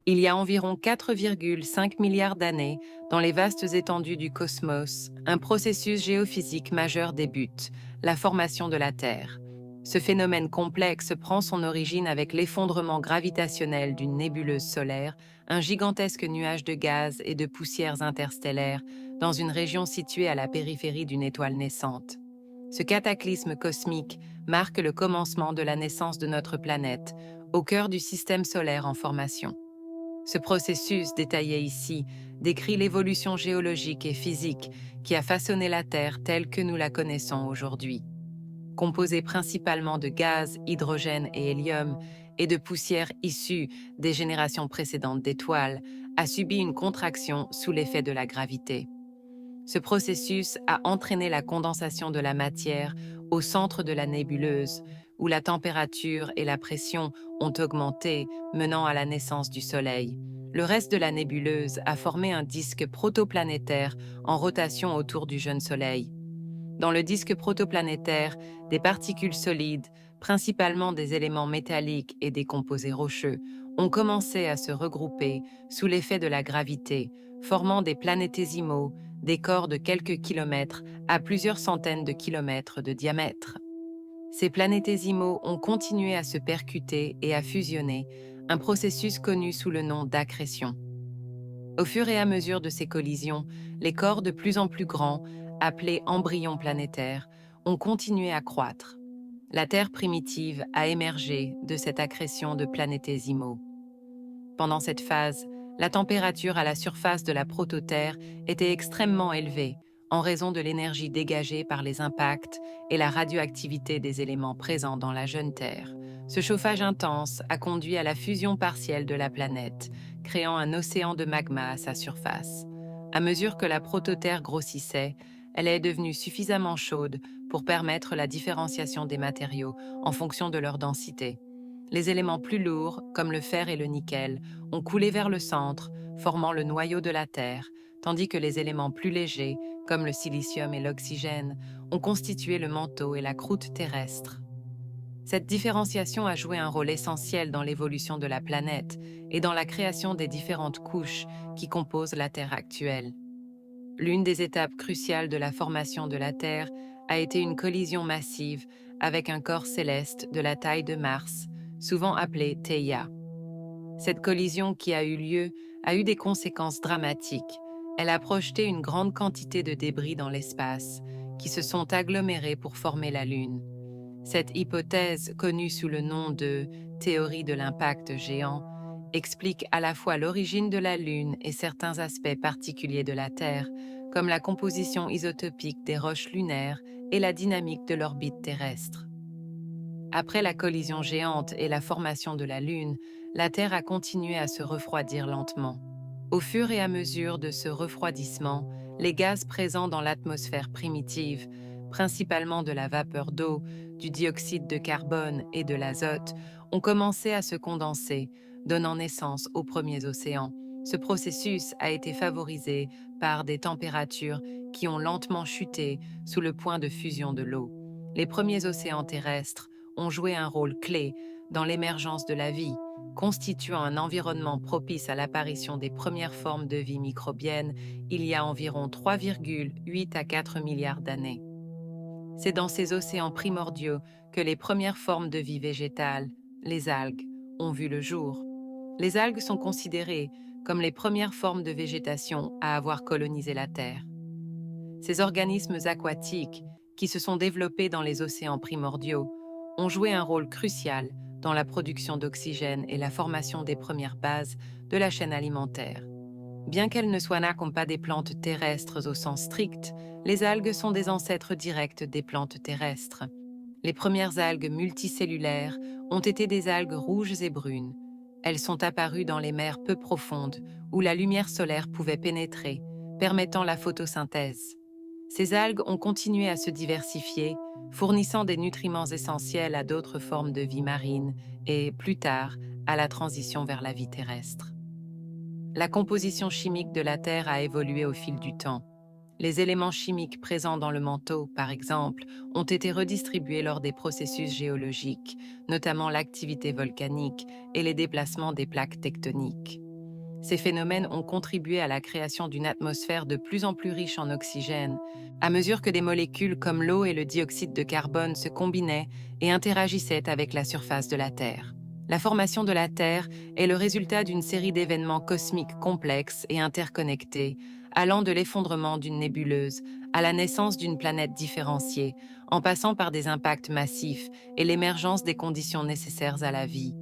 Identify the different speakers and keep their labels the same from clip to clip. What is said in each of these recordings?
Speaker 1: Il y a environ 4,5 milliards d'années, dans les vastes étendues du cosmos, un processus géophysique majeur débute, la formation de la Terre. Ce phénomène complexe prend son origine avec l'effondrement gravitationnel d'une nébuleuse solaire, un gigantesque nuage de gaz et de poussières interstellaires dans une région située à la périphérie d'une étoile naissante. Ce cataclysme cosmique marque le commencement de la naissance de notre planète, au cœur du système solaire en formation. Ce processus, détaillé ici, décrit l'évolution géologique et physique qui a façonné la Terre telle que nous la connaissons aujourd'hui. Composée principalement de gaz, hydrogène et hélium, et de poussière issue des générations précédentes d'étoiles, a subi une contraction sous l'effet de la gravité. Ce processus a entraîné la condensation de la matière au centre de la nébuleuse, où la température et la pression ont augmenté, menant à la naissance du Soleil. Le reste de la nébuleuse a formé un disque protoplanétaire en rotation autour du jeune Soleil. Dans le disque protoplanétaire, des particules solides, principalement des éléments métalliques et des composés rocheux, ont commencé à se regrouper sous l'effet de la gravité, formant des planétésimaux, des corps de quelques kilomètres à plusieurs centaines de kilomètres de diamètre. Ces planétésimaux ont continué à se percuter et à fusionner, un processus connu sous le nom d'accrétion. Au fur et à mesure de ces collisions, les corps de plus en plus grands, appelés embryons planétaires, ont continué à croître. La Terre primitive a émergé de cette accrétion de planétésimaux. Pendant cette phase, la température à la surface de la prototerre était extrêmement élevée en raison de l'énergie dégagée par les impacts et la radioactivité des éléments présents dans la jeune Terre. Ce chauffage intense a conduit à la fusion partielle de la planète, créant un océan de magma à sa surface. À mesure que la prototerre grossissait, elle est devenue suffisamment chaude pour permettre la différenciation des matériaux en fonction de leur densité. Les éléments plus lourds, comme le fer et le nickel, ont coulé vers le centre, formant le noyau de la Terre, tandis que les éléments plus légers, comme le silicium et l'oxygène, ont constitué le manteau et la croûte terrestre. Cette différenciation a joué un rôle essentiel dans l'évolution de la planète et dans la création des différentes couches qui composent la Terre actuelle. L'une des étapes cruciales de la formation de la Terre a été une collision massive avec un corps céleste de la taille de Mars, souvent appelé Theia. Cette collision qui a eu lieu a eu des conséquences dramatiques. Elle a projeté une grande quantité de débris dans l'espace, qui se sont agglomérés pour former la Lune. Cette hypothèse, connue sous le nom de théorie de l'impact géant, explique à la fois l'origine de la Lune et certains aspects particuliers de la Terre, comme la composition isotopique des roches lunaires et la dynamique de l'orbite terrestre. Après la collision géante et la formation de la Lune, la Terre a continué à se refroidir lentement. Au fur et à mesure de ce refroidissement, les gaz présents dans l'atmosphère primitive, principalement de la vapeur d'eau, du dioxyde de carbone et de l'azote, ont commencé à se condenser, donnant naissance aux premiers océans. Ce processus a été favorisé par des températures qui ont lentement chuté sous le point de fusion de l'eau. Les premiers océans terrestres ont joué un rôle clé dans l'émergence de la vie, constituant un environnement propice à l'apparition des premières formes de vie microbienne il y a environ 3,8 à 4 milliards d'années. C'est dans ces océans primordiaux que les premières formes de vie végétale, les algues, ont vu le jour. Les algues sont considérées comme les premières formes de végétation à avoir colonisé la Terre. Ces organismes aquatiques, qui se sont développés dans les océans primordiaux, ont joué un rôle crucial dans la production d'oxygène et la formation des premières bases de la chaîne alimentaire. Bien qu'elles ne soient pas des plantes terrestres au sens strict, les algues sont des ancêtres directs des plantes terrestres. Les premières algues multicellulaires ont été des algues rouges et brunes. Elles sont apparues dans les mers peu profondes où la lumière solaire pouvait pénétrer, permettant la photosynthèse. Ces algues ont continué à se diversifier, fournissant des nutriments essentiels à d'autres formes de vie marine et, plus tard, à la transition vers la vie terrestre. La composition chimique de la Terre a évolué au fil du temps. Les éléments chimiques présents dans le manteau, par exemple, ont été redistribués lors des processus géologiques, notamment l'activité volcanique et les déplacements des plaques tectoniques. Ces phénomènes ont contribué à la création d'une atmosphère de plus en plus riche en oxygène, à mesure que des molécules comme l'eau et le dioxyde de carbone se combinaient et interagissaient avec la surface de la Terre. La formation de la Terre est le résultat d'une série d'événements cosmiques complexes et interconnectés, allant de l'effondrement d'une nébuleuse à la naissance d'une planète différenciée, en passant par des impacts massifs et l'émergence des conditions nécessaires à la vie.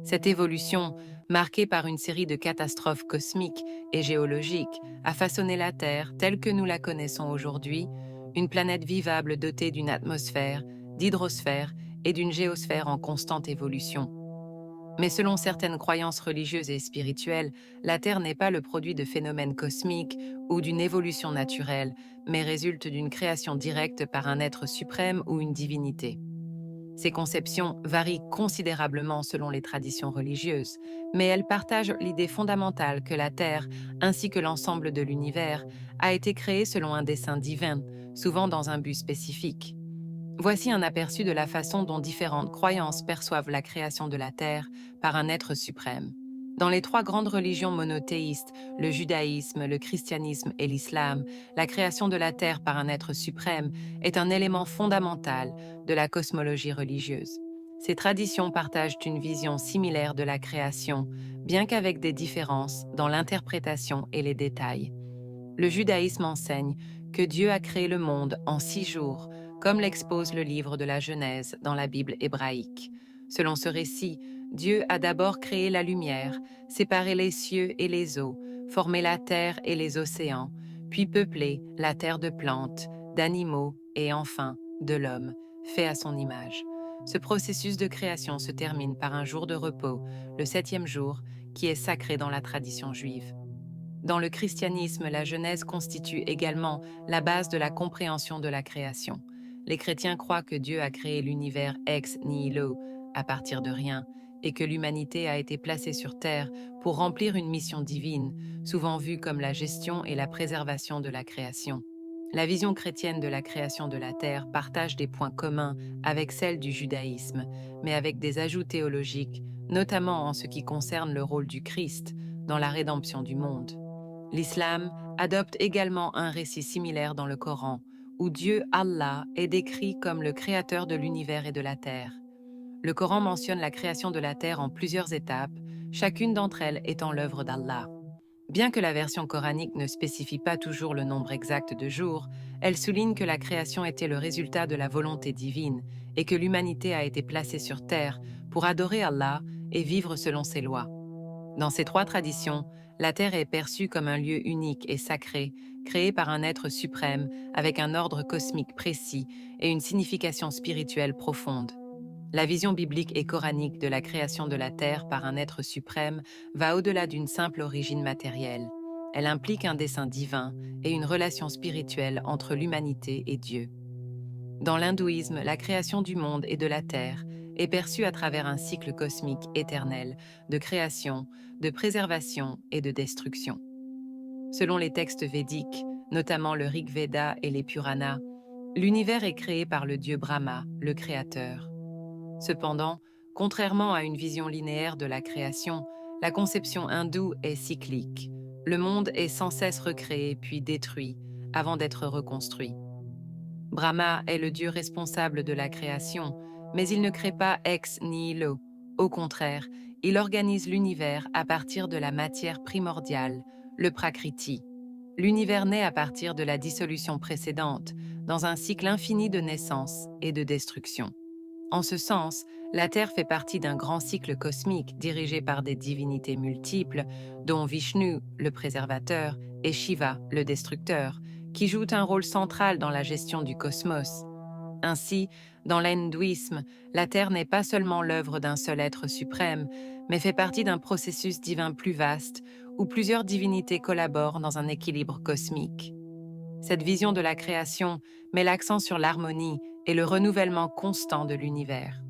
Speaker 1: Cette évolution, marquée par une série de catastrophes cosmiques et géologiques, a façonné la Terre telle que nous la connaissons aujourd'hui, une planète vivable dotée d'une atmosphère, d'hydrosphère et d'une géosphère en constante évolution. Mais selon certaines croyances religieuses et spirituelles, la Terre n'est pas le produit de phénomènes cosmiques ou d'une évolution naturelle, mais résulte d'une création directe par un être suprême ou une divinité. Ces conceptions varient considérablement selon les traditions religieuses, mais elles partagent l'idée fondamentale que la Terre, ainsi que l'ensemble de l'univers, a été créée selon un dessein divin, souvent dans un but spécifique. Voici un aperçu de la façon dont différentes croyances perçoivent la création de la Terre par un être suprême. Dans les trois grandes religions monothéistes, le judaïsme, le christianisme et l'islam, la création de la Terre par un être suprême est un élément fondamental de la cosmologie religieuse. Ces traditions partagent une vision similaire de la création, bien qu'avec des différences dans l'interprétation et les détails. Le judaïsme enseigne que Dieu a créé le monde en 6 jours, comme l'expose le livre de la Genèse dans la Bible hébraïque. Selon ce récit, Dieu a d'abord créé la lumière, séparé les cieux et les eaux, formé la terre et les océans, puis peuplé la terre de plantes, d'animaux et enfin de l'homme, fait à son image. Ce processus de création se termine par un jour de repos, le 7e jour, qui est sacré dans la tradition juive. Dans le christianisme, la Genèse constitue également la base de la compréhension de la création. Les chrétiens croient que Dieu a créé l'univers ex nihilo, à partir de rien, et que l'humanité a été placée sur Terre pour remplir une mission divine, souvent vue comme la gestion et la préservation de la création. La vision chrétienne de la création de la Terre partage des points communs avec celle du judaïsme, mais avec des ajouts théologiques, notamment en ce qui concerne le rôle du Christ dans la rédemption du monde. L'islam adopte également un récit similaire dans le Coran, où Dieu Allah est décrit comme le créateur de l'univers et de la terre. Le Coran mentionne la création de la terre en plusieurs étapes, chacune d'entre elles étant l'œuvre d'Allah. Bien que la version coranique ne spécifie pas toujours le nombre exact de jours, elle souligne que la création était le résultat de la volonté divine et que l'humanité a été placée sur terre pour adorer Allah et vivre selon ses lois. Dans ces trois traditions, la Terre est perçue comme un lieu unique et sacré, créé par un être suprême, avec un ordre cosmique précis et une signification spirituelle profonde. La vision biblique et coranique de la création de la Terre par un être suprême va au-delà d'une simple origine matérielle. Elle implique un dessein divin et une relation spirituelle entre l'humanité et Dieu. Dans l'hindouisme, la création du monde et de la Terre est perçue à travers un cycle cosmique éternel de création, de préservation et de destruction. Selon les textes védiques, notamment le Rig Veda et les Puranas, l'univers est créé par le dieu Brahma, le créateur. Cependant, contrairement à une vision linéaire de la création, la conception hindoue est cyclique. Le monde est sans cesse recréé puis détruit avant d'être reconstruit. Brahma est le dieu responsable de la création, mais il ne crée pas ex nihilo. Au contraire, il organise l'univers à partir de la matière primordiale, le prakriti. L'univers naît à partir de la dissolution précédente, dans un cycle infini de naissance et de destruction. En ce sens, la Terre fait partie d'un grand cycle cosmique dirigé par des divinités multiples, dont Vishnu, le préservateur, et Shiva, le destructeur, qui jouent un rôle central dans la gestion du cosmos. Ainsi, dans l'hindouisme, la Terre n'est pas seulement l'œuvre d'un seul être suprême, mais fait partie d'un processus divin plus vaste, où plusieurs divinités collaborent dans un équilibre cosmique. Cette vision de la création met l'accent sur l'harmonie et le renouvellement constant de l'univers.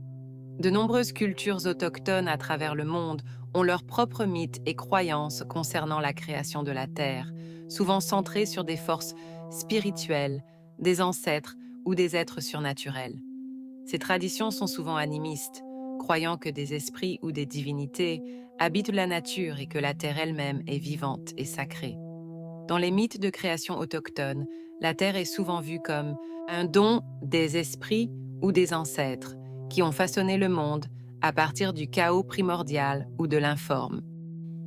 Speaker 1: De nombreuses cultures autochtones à travers le monde ont leurs propres mythes et croyances concernant la création de la Terre, souvent centrés sur des forces spirituelles, des ancêtres ou des êtres surnaturels. Ces traditions sont souvent animistes, croyant que des esprits ou des divinités habite la nature et que la terre elle-même est vivante et sacrée. Dans les mythes de création autochtones, la terre est souvent vue comme un don des esprits ou des ancêtres qui ont façonné le monde à partir du chaos primordial ou de l'informe.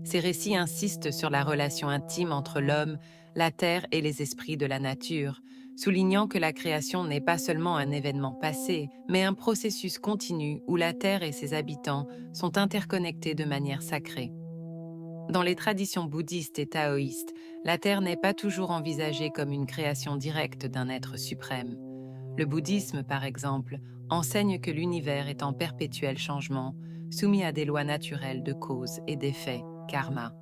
Speaker 1: Ces récits insistent sur la relation intime entre l'homme, la terre et les esprits de la nature, soulignant que la création n'est pas seulement un événement passé, mais un processus continu où la terre et ses habitants sont interconnectés de manière sacrée. Dans les traditions bouddhistes et taoïstes, la terre n'est pas toujours envisagée comme une création directe d'un être suprême. Le bouddhisme, par exemple, enseigne que l'univers est en perpétuel changement, soumis à des lois naturelles de cause et d'effet, karma.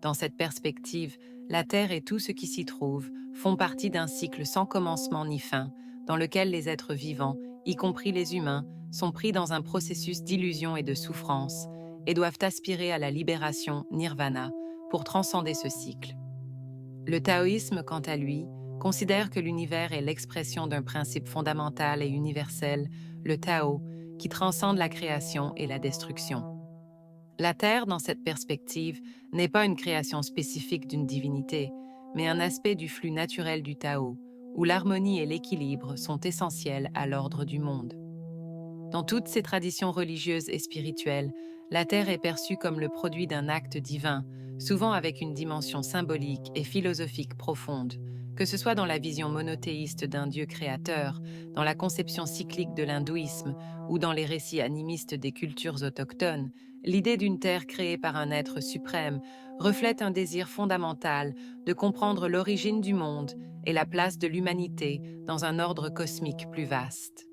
Speaker 1: Dans cette perspective, la Terre et tout ce qui s'y trouve font partie d'un cycle sans commencement ni fin, dans lequel les êtres vivants, y compris les humains, sont pris dans un processus d'illusion et de souffrance, et doivent aspirer à la libération, nirvana, pour transcender ce cycle. Le taoïsme, quant à lui, considère que l'univers est l'expression d'un principe fondamental et universel, le Tao, qui transcende la création et la destruction. La Terre, dans cette perspective, n'est pas une création spécifique d'une divinité, mais un aspect du flux naturel du Tao, où l'harmonie et l'équilibre sont essentiels à l'ordre du monde. Dans toutes ces traditions religieuses et spirituelles, la Terre est perçue comme le produit d'un acte divin, souvent avec une dimension symbolique et philosophique profonde, que ce soit dans la vision monothéiste d'un Dieu créateur, dans la conception cyclique de l'hindouisme ou dans les récits animistes des cultures autochtones. L'idée d'une Terre créée par un être suprême reflète un désir fondamental de comprendre l'origine du monde et la place de l'humanité dans un ordre cosmique plus vaste.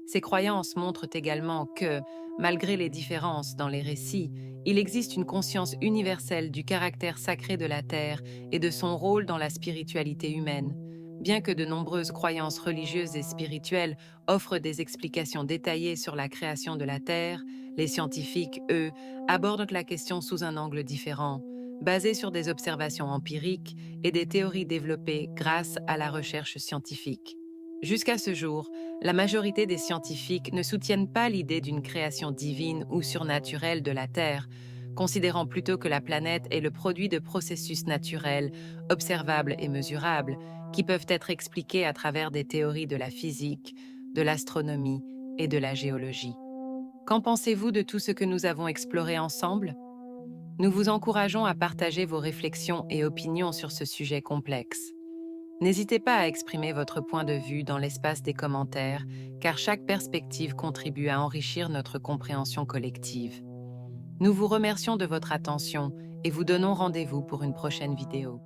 Speaker 1: Ces croyances montrent également que, malgré les différences dans les récits, il existe une conscience universelle du caractère sacré de la Terre et de son rôle dans la spiritualité humaine. Bien que de nombreuses croyances religieuses et spirituelles offrent des explications détaillées sur la création de la Terre, les scientifiques, eux, abordent la question sous un angle différent, basé sur des observations empiriques et des théories développées grâce à la recherche scientifique. Jusqu'à ce jour, la majorité des scientifiques ne soutiennent pas l'idée d'une création divine ou surnaturelle de la Terre, considérant plutôt que la planète est le produit de processus naturels, observables et mesurables, qui peuvent être expliqués à travers des théories de la physique, de l'astronomie et de la géologie. Qu'en pensez-vous de tout ce que nous avons exploré ensemble? Nous vous encourageons à partager vos réflexions et opinions sur ce sujet complexe. N'hésitez pas à exprimer votre point de vue dans l'espace des commentaires, car chaque perspective contribue à enrichir notre compréhension collective. Nous vous remercions de votre attention et vous donnons rendez-vous pour une prochaine vidéo.